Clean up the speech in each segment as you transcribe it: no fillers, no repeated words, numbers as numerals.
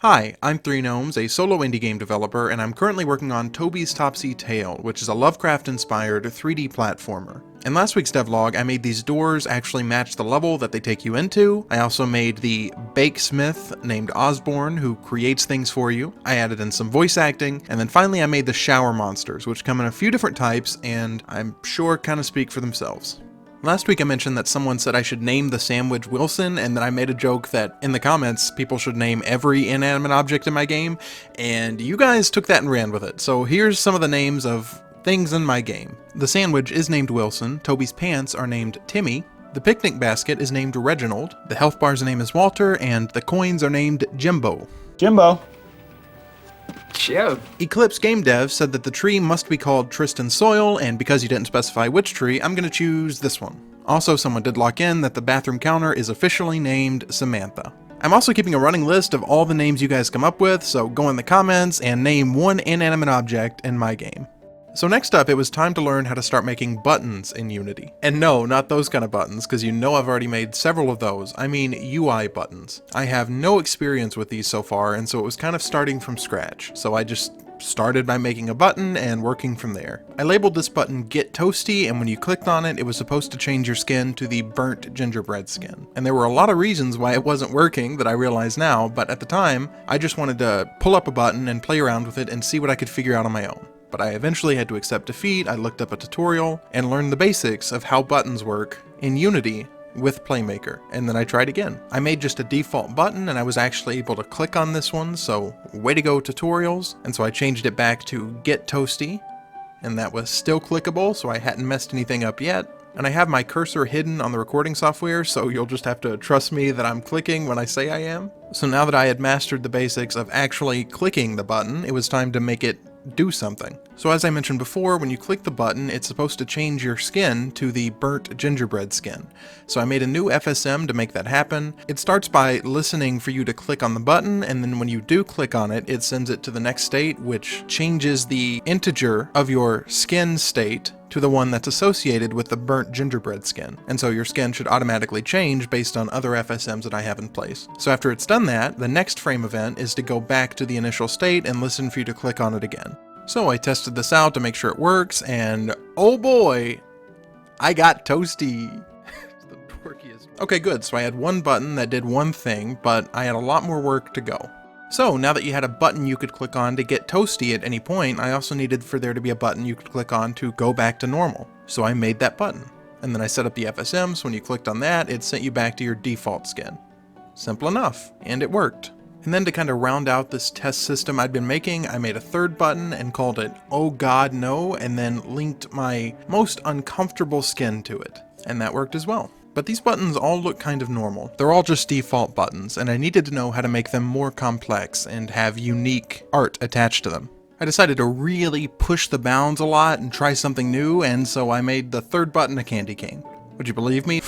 Hi, I'm Three Gnomes, a solo indie game developer, and I'm currently working on Toby's Topsy Tale, which is a Lovecraft-inspired 3D platformer. In last week's devlog, I made these doors actually match the level that they take you into. I also made the bakesmith named Osborne, who creates things for you. I added in some voice acting, and then finally I made the shower monsters, which come in a few different types, and I'm sure kind of speak for themselves. Last week I mentioned that someone said I should name the sandwich Wilson, and then I made a joke that in the comments people should name every inanimate object in my game, and you guys took that and ran with it. So here's some of the names of things in my game. The sandwich is named Wilson, Toby's pants are named Timmy, the picnic basket is named Reginald, the health bar's name is Walter, and the coins are named Jimbo. Jimbo. Jim. Eclipse Game Dev said that the tree must be called Tristan Soil, and because you didn't specify which tree, I'm gonna choose this one. Also, someone did lock in that the bathroom counter is officially named Samantha. I'm also keeping a running list of all the names you guys come up with, so go in the comments and name one inanimate object in my game. So next up, it was time to learn how to start making buttons in Unity. And no, not those kind of buttons, because you know I've already made several of those. I mean UI buttons. I have no experience with these so far, and so it was kind of starting from scratch. So I just started by making a button and working from there. I labeled this button Get Toasty, and when you clicked on it, it was supposed to change your skin to the burnt gingerbread skin. And there were a lot of reasons why it wasn't working that I realize now, but at the time, I just wanted to pull up a button and play around with it and see what I could figure out on my own. But I eventually had to accept defeat. I looked up a tutorial and learned the basics of how buttons work in Unity with Playmaker, and then I tried again. I made just a default button and I was actually able to click on this one, so way to go tutorials. And so I changed it back to Get Toasty, and that was still clickable, so I hadn't messed anything up yet. And I have my cursor hidden on the recording software, so you'll just have to trust me that I'm clicking when I say I am. So now that I had mastered the basics of actually clicking the button, it was time to make it do something. So as I mentioned before, when you click the button, it's supposed to change your skin to the burnt gingerbread skin. So I made a new FSM to make that happen. It starts by listening for you to click on the button, and then when you do click on it, it sends it to the next state, which changes the integer of your skin state to the one that's associated with the burnt gingerbread skin. And so your skin should automatically change based on other FSMs that I have in place. So after it's done that, the next frame event is to go back to the initial state and listen for you to click on it again. So I tested this out to make sure it works, and oh boy, I got toasty. It's the dorkiest. Okay, good. So I had one button that did one thing, but I had a lot more work to go. So now that you had a button you could click on to get toasty at any point, I also needed for there to be a button you could click on to go back to normal. So I made that button. And then I set up the FSM, so when you clicked on that, it sent you back to your default skin. Simple enough, and it worked. And then to kind of round out this test system I'd been making, I made a third button and called it Oh God No, and then linked my most uncomfortable skin to it. And that worked as well. But these buttons all look kind of normal. They're all just default buttons, and I needed to know how to make them more complex and have unique art attached to them. I decided to really push the bounds a lot and try something new, and so I made the third button a candy cane. Would you believe me?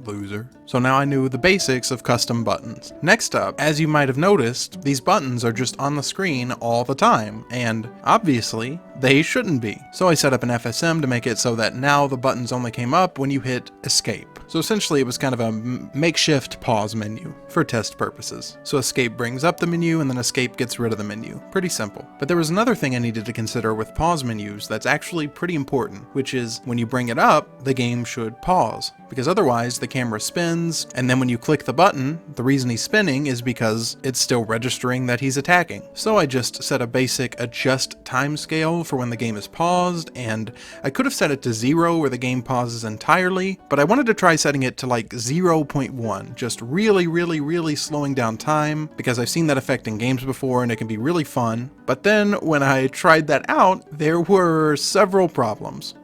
Loser. So now I knew the basics of custom buttons. Next up, as you might have noticed, these buttons are just on the screen all the time, and obviously, they shouldn't be. So I set up an FSM to make it so that now the buttons only came up when you hit escape. So essentially it was kind of a makeshift pause menu for test purposes. So escape brings up the menu and then escape gets rid of the menu. Pretty simple. But there was another thing I needed to consider with pause menus that's actually pretty important, which is when you bring it up, the game should pause. Because otherwise the camera spins, and then when you click the button, the reason he's spinning is because it's still registering that he's attacking. So I just set a basic adjust timescale for when the game is paused, and I could have set it to 0 where the game pauses entirely, but I wanted to try setting it to like 0.1, just really slowing down time, because I've seen that effect in games before and it can be really fun. But then when I tried that out, there were several problems.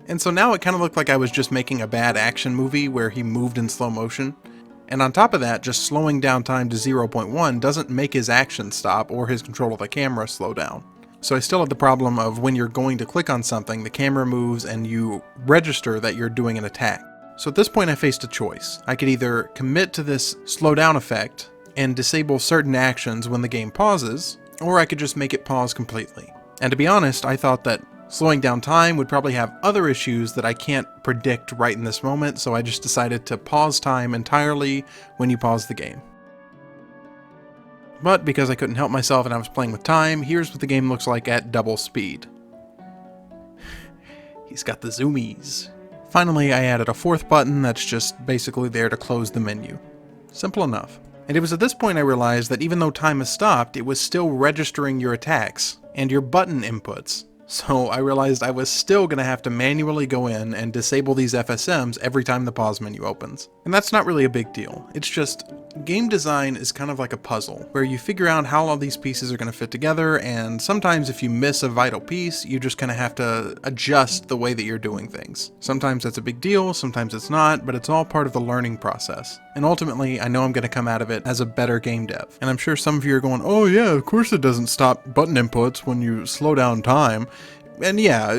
And so now it kind of looked like I was just making a bad action movie where he moved in slow motion. And on top of that, just slowing down time to 0.1 doesn't make his action stop or his control of the camera slow down. So I still have the problem of when you're going to click on something, the camera moves and you register that you're doing an attack. So at this point I faced a choice. I could either commit to this slow down effect and disable certain actions when the game pauses, or I could just make it pause completely. And to be honest, I thought that slowing down time would probably have other issues that I can't predict right in this moment, so I just decided to pause time entirely when you pause the game. But because I couldn't help myself and I was playing with time, here's what the game looks like at double speed. He's got the zoomies. Finally, I added a fourth button that's just basically there to close the menu. Simple enough. And it was at this point I realized that even though time has stopped, it was still registering your attacks and your button inputs. So I realized I was still going to have to manually go in and disable these FSMs every time the pause menu opens. And that's not really a big deal. It's just, game design is kind of like a puzzle, where you figure out how all these pieces are going to fit together, and sometimes if you miss a vital piece, you just kind of have to adjust the way that you're doing things. Sometimes that's a big deal, sometimes it's not, but it's all part of the learning process. And ultimately, I know I'm going to come out of it as a better game dev. And I'm sure some of you are going, oh yeah, of course it doesn't stop button inputs when you slow down time. And yeah,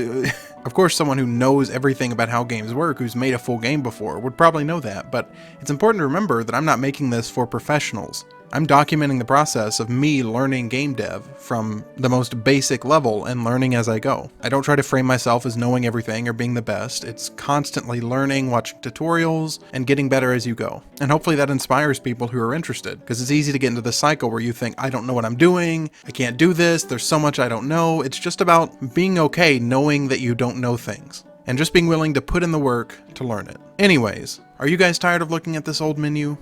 of course someone who knows everything about how games work, who's made a full game before, would probably know that, but it's important to remember that I'm not making this for professionals. I'm documenting the process of me learning game dev from the most basic level and learning as I go. I don't try to frame myself as knowing everything or being the best. It's constantly learning, watching tutorials, and getting better as you go. And hopefully that inspires people who are interested, because it's easy to get into the cycle where you think, I don't know what I'm doing, I can't do this, there's so much I don't know. It's just about being okay knowing that you don't know things, and just being willing to put in the work to learn it. Anyways, are you guys tired of looking at this old menu?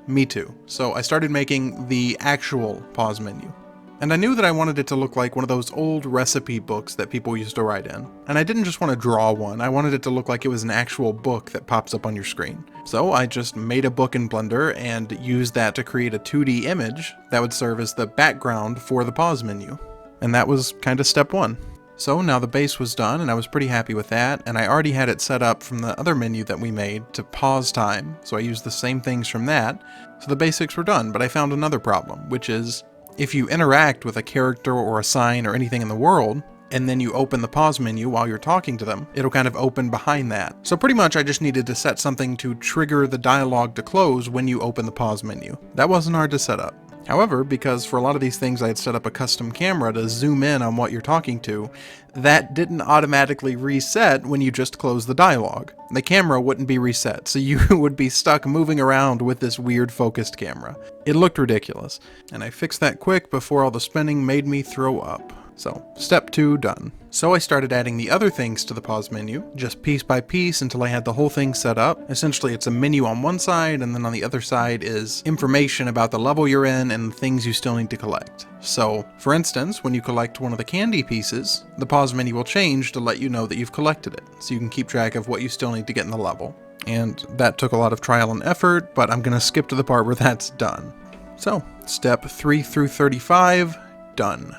Me too. So I started making the actual pause menu. And I knew that I wanted it to look like one of those old recipe books that people used to write in. And I didn't just want to draw one, I wanted it to look like it was an actual book that pops up on your screen. So I just made a book in Blender and used that to create a 2D image that would serve as the background for the pause menu. And that was kind of step one. So now the base was done and I was pretty happy with that, and I already had it set up from the other menu that we made to pause time, so I used the same things from that, so the basics were done. But I found another problem, which is if you interact with a character or a sign or anything in the world, and then you open the pause menu while you're talking to them, it'll kind of open behind that. So pretty much I just needed to set something to trigger the dialogue to close when you open the pause menu. That wasn't hard to set up. However, because for a lot of these things I had set up a custom camera to zoom in on what you're talking to, that didn't automatically reset when you just close the dialogue. The camera wouldn't be reset, so you would be stuck moving around with this weird focused camera. It looked ridiculous, and I fixed that quick before all the spinning made me throw up. So, step 2 done. So I started adding the other things to the pause menu, just piece by piece until I had the whole thing set up. Essentially it's a menu on one side, and then on the other side is information about the level you're in and the things you still need to collect. So, for instance, when you collect one of the candy pieces, the pause menu will change to let you know that you've collected it, so you can keep track of what you still need to get in the level. And that took a lot of trial and effort, but I'm gonna skip to the part where that's done. So, step 3 through 35, done.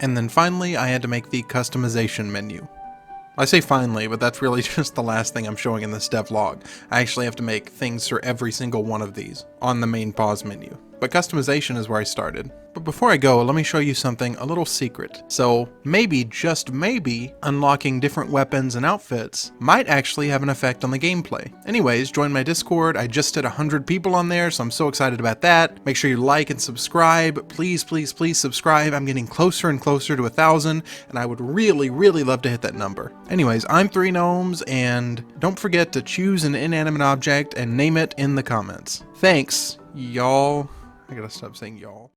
And then finally, I had to make the customization menu. I say finally, but that's really just the last thing I'm showing in this devlog. I actually have to make things for every single one of these on the main pause menu. But customization is where I started. But before I go, let me show you something a little secret. So maybe, just maybe, unlocking different weapons and outfits might actually have an effect on the gameplay. Anyways, join my Discord. I just hit 100 people on there, so I'm so excited about that. Make sure you like and subscribe. Please, please, please subscribe. I'm getting closer and closer to 1,000, and I would really, really love to hit that number. Anyways, I'm 3 Gnomes, and don't forget to choose an inanimate object and name it in the comments. Thanks, y'all. I gotta stop saying y'all.